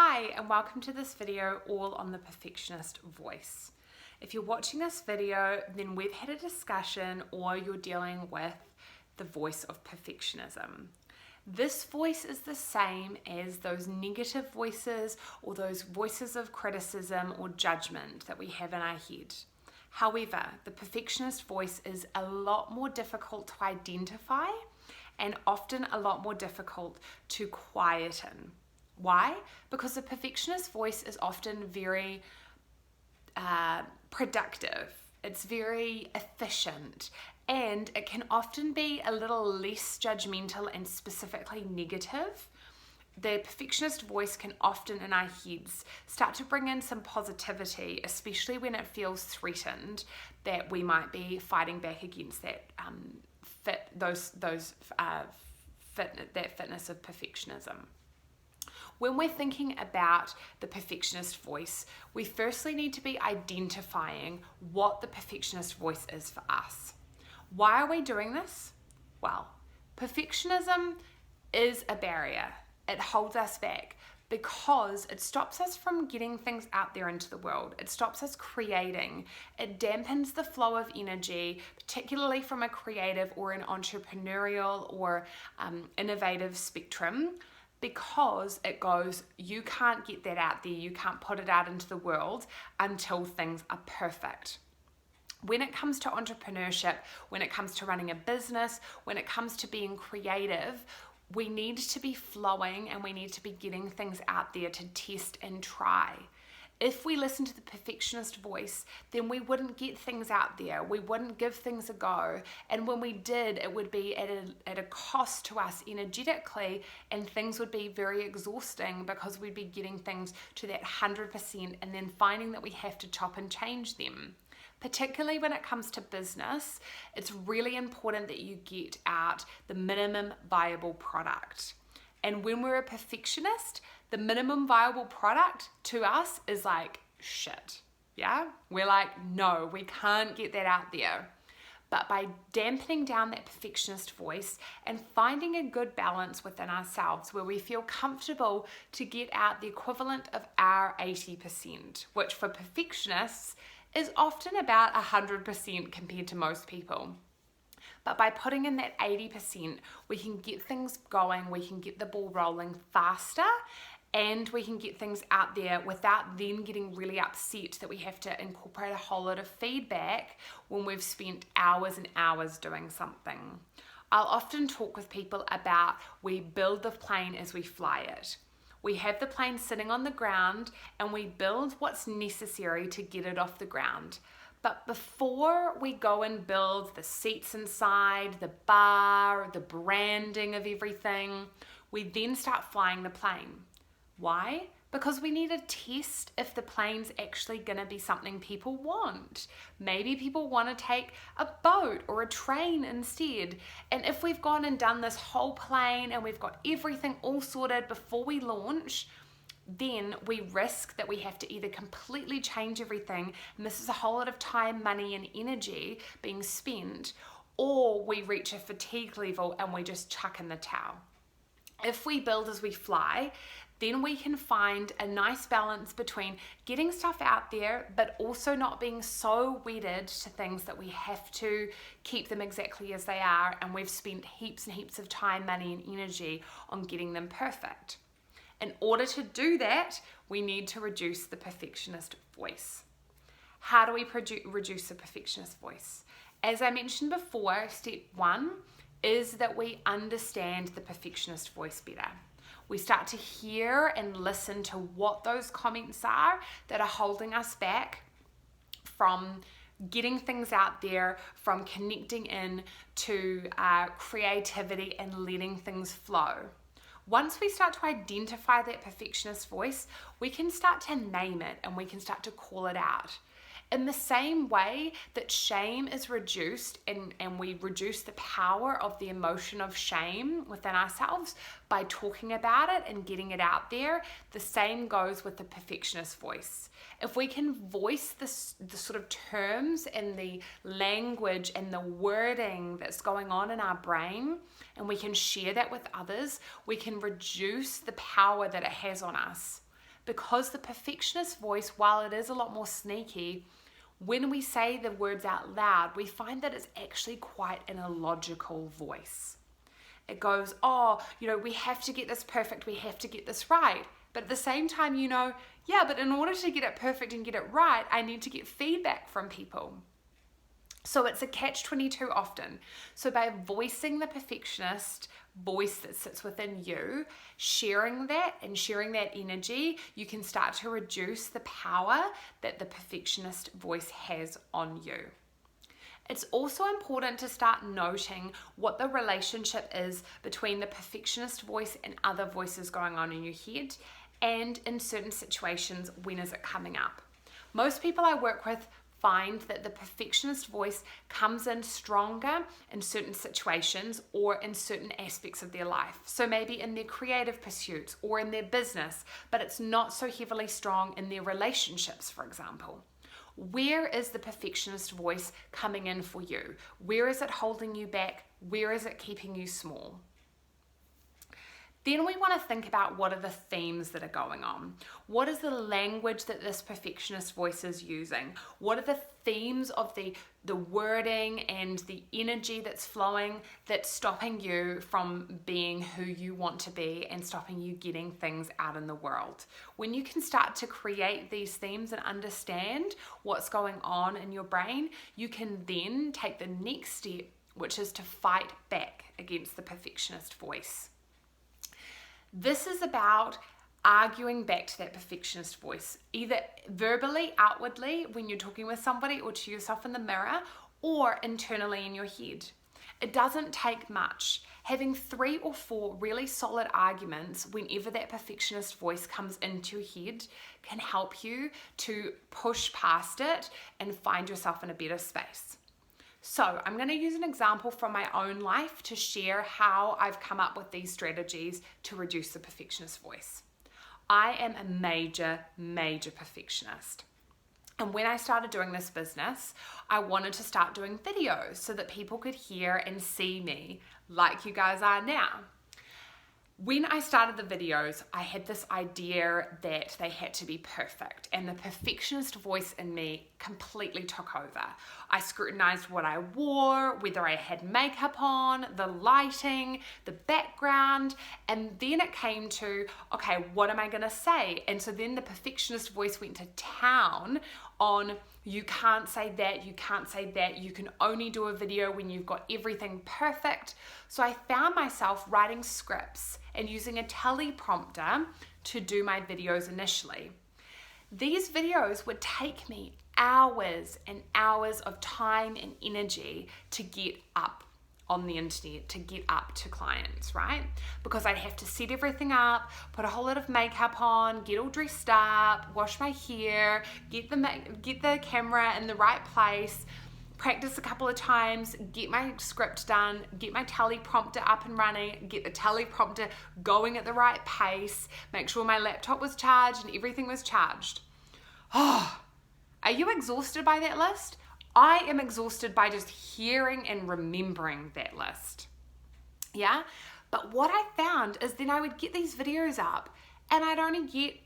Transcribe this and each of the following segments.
Hi, and welcome to this video all on the Perfectionist Voice. If you're watching this video, then we've had a discussion or you're dealing with the voice of perfectionism. This voice is the same as those negative voices or those voices of criticism or judgment that we have in our head. However, the perfectionist voice is a lot more difficult to identify and often a lot more difficult to quieten. Why? Because the perfectionist voice is often very productive. It's very efficient, and it can often be a little less judgmental and specifically negative. The perfectionist voice can often in our heads start to bring in some positivity, especially when it feels threatened that we might be fighting back against that fitness of perfectionism. When we're thinking about the perfectionist voice, we firstly need to be identifying what the perfectionist voice is for us. Why are we doing this? Well, perfectionism is a barrier. It holds us back because it stops us from getting things out there into the world. It stops us creating. It dampens the flow of energy, particularly from a creative or an entrepreneurial or innovative spectrum. Because it goes, you can't get that out there, you can't put it out into the world until things are perfect. When it comes to entrepreneurship, when it comes to running a business, when it comes to being creative, we need to be flowing and we need to be getting things out there to test and try. If we listen to the perfectionist voice, then we wouldn't get things out there. We wouldn't give things a go. And when we did, it would be at a cost to us energetically, and things would be very exhausting because we'd be getting things to that 100% and then finding that we have to chop and change them. Particularly when it comes to business, it's really important that you get out the minimum viable product. And when we're a perfectionist, the minimum viable product to us is like shit. Yeah? We're like, no, we can't get that out there. But by dampening down that perfectionist voice and finding a good balance within ourselves where we feel comfortable to get out the equivalent of our 80%, which for perfectionists is often about 100% compared to most people. But by putting in that 80%, we can get things going, we can get the ball rolling faster, and we can get things out there without then getting really upset that we have to incorporate a whole lot of feedback when we've spent hours and hours doing something. I'll often talk with people about we build the plane as we fly it. We have the plane sitting on the ground and we build what's necessary to get it off the ground. But before we go and build the seats inside, the bar, the branding of everything, we then start flying the plane. Why? Because we need to test if the plane's actually going to be something people want. Maybe people want to take a boat or a train instead. And if we've gone and done this whole plane and we've got everything all sorted before we launch, then we risk that we have to either completely change everything, and this is a whole lot of time, money, and energy being spent, or we reach a fatigue level and we just chuck in the towel. If we build as we fly, then we can find a nice balance between getting stuff out there, but also not being so wedded to things that we have to keep them exactly as they are, and we've spent heaps and heaps of time, money, and energy on getting them perfect. In order to do that, we need to reduce the perfectionist voice. How do we reduce the perfectionist voice? As I mentioned before, step 1 is that we understand the perfectionist voice better. We start to hear and listen to what those comments are that are holding us back from getting things out there, from connecting in to creativity and letting things flow. Once we start to identify that perfectionist voice, we can start to name it and we can start to call it out. In the same way that shame is reduced and we reduce the power of the emotion of shame within ourselves by talking about it and getting it out there, the same goes with the perfectionist voice. If we can voice the sort of terms and the language and the wording that's going on in our brain, and we can share that with others, we can reduce the power that it has on us. because the perfectionist voice, while it is a lot more sneaky, when we say the words out loud, we find that it's actually quite an illogical voice. It goes, oh, we have to get this perfect, we have to get this right. But at the same time, yeah, but in order to get it perfect and get it right, I need to get feedback from people. So it's a catch-22 often. So by voicing the perfectionist voice that sits within you, sharing that and sharing that energy, you can start to reduce the power that the perfectionist voice has on you. It's also important to start noting what the relationship is between the perfectionist voice and other voices going on in your head, and in certain situations, when is it coming up? Most people I work with find that the perfectionist voice comes in stronger in certain situations or in certain aspects of their life. So maybe in their creative pursuits or in their business, but it's not so heavily strong in their relationships, for example. Where is the perfectionist voice coming in for you? Where is it holding you back? Where is it keeping you small? Then we want to think about what are the themes that are going on. What is the language that this perfectionist voice is using? What are the themes of the wording and the energy that's flowing that's stopping you from being who you want to be and stopping you getting things out in the world? When you can start to create these themes and understand what's going on in your brain, you can then take the next step, which is to fight back against the perfectionist voice. This is about arguing back to that perfectionist voice, either verbally, outwardly, when you're talking with somebody or to yourself in the mirror, or internally in your head. It doesn't take much. Having 3 or 4 really solid arguments whenever that perfectionist voice comes into your head can help you to push past it and find yourself in a better space. So I'm going to use an example from my own life to share how I've come up with these strategies to reduce the perfectionist voice. I am a major perfectionist. And when I started doing this business, I wanted to start doing videos so that people could hear and see me like you guys are now. When I started the videos, I had this idea that they had to be perfect, and the perfectionist voice in me completely took over. I scrutinized what I wore, whether I had makeup on, the lighting, the background, and then it came to, okay, what am I gonna say? And so then the perfectionist voice went to town on, you can't say that, you can't say that, you can only do a video when you've got everything perfect. So I found myself writing scripts and using a teleprompter to do my videos initially. These videos would take me hours and hours of time and energy to get up on the internet, to get up to clients, right? Because I'd have to set everything up, put a whole lot of makeup on, get all dressed up, wash my hair, get the camera in the right place, practice a couple of times, get my script done, get my teleprompter up and running, get the teleprompter going at the right pace, make sure my laptop was charged and everything was charged. Oh, are you exhausted by that list? I am exhausted by just hearing and remembering that list. Yeah? But what I found is then I would get these videos up and I'd only get,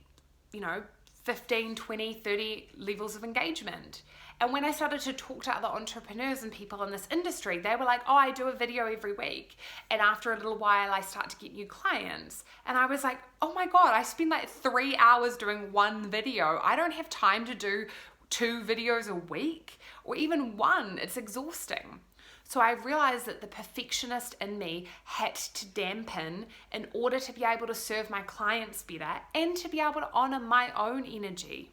15, 20, 30 levels of engagement. And when I started to talk to other entrepreneurs and people in this industry, they were like, oh, I do a video every week. And after a little while, I start to get new clients. And I was like, oh my God, I spend like 3 hours doing one video. I don't have time to do 2 videos a week or even 1. It's exhausting. So I realized that the perfectionist in me had to dampen in order to be able to serve my clients better and to be able to honor my own energy.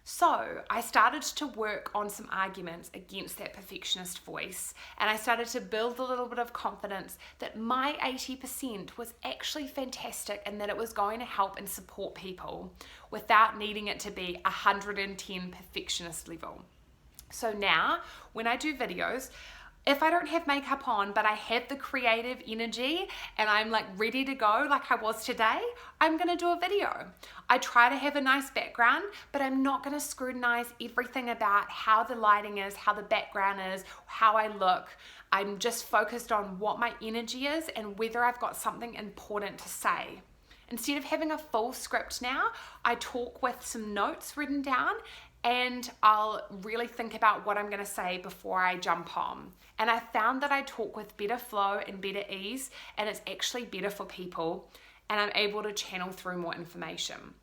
So I started to work on some arguments against that perfectionist voice, and I started to build a little bit of confidence that my 80% was actually fantastic and that it was going to help and support people without needing it to be 110 perfectionist level. So now when I do videos, if I don't have makeup on, but I have the creative energy and I'm like ready to go like I was today, I'm gonna do a video. I try to have a nice background, but I'm not gonna scrutinize everything about how the lighting is, how the background is, how I look. I'm just focused on what my energy is and whether I've got something important to say. Instead of having a full script now, I talk with some notes written down, and I'll really think about what I'm going to say before I jump on. And I found that I talk with better flow and better ease, and it's actually better for people, and I'm able to channel through more information.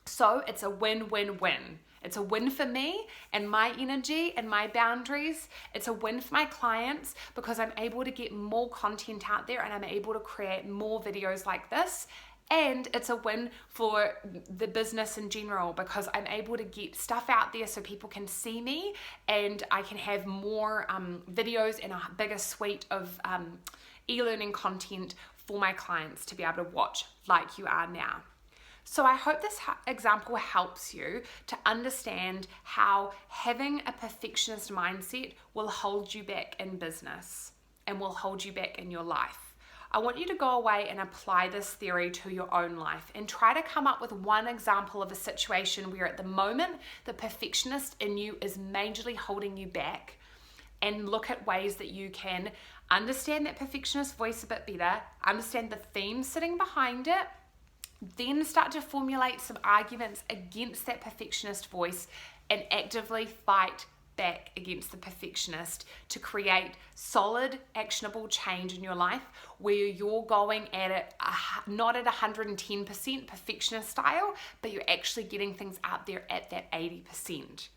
So it's a win-win-win. It's a win for me and my energy and my boundaries. It's a win for my clients because I'm able to get more content out there and I'm able to create more videos like this. And it's a win for the business in general because I'm able to get stuff out there so people can see me, and I can have more videos and a bigger suite of e-learning content for my clients to be able to watch like you are now. So I hope this example helps you to understand how having a perfectionist mindset will hold you back in business and will hold you back in your life. I want you to go away and apply this theory to your own life and try to come up with one example of a situation where at the moment the perfectionist in you is majorly holding you back, and look at ways that you can understand that perfectionist voice a bit better, understand the theme sitting behind it, then start to formulate some arguments against that perfectionist voice and actively fight back against the perfectionist to create solid, actionable change in your life where you're going at it not at 110% perfectionist style, but you're actually getting things out there at that 80%.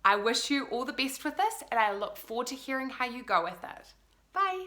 I wish you all the best with this, and I look forward to hearing how you go with it. Bye.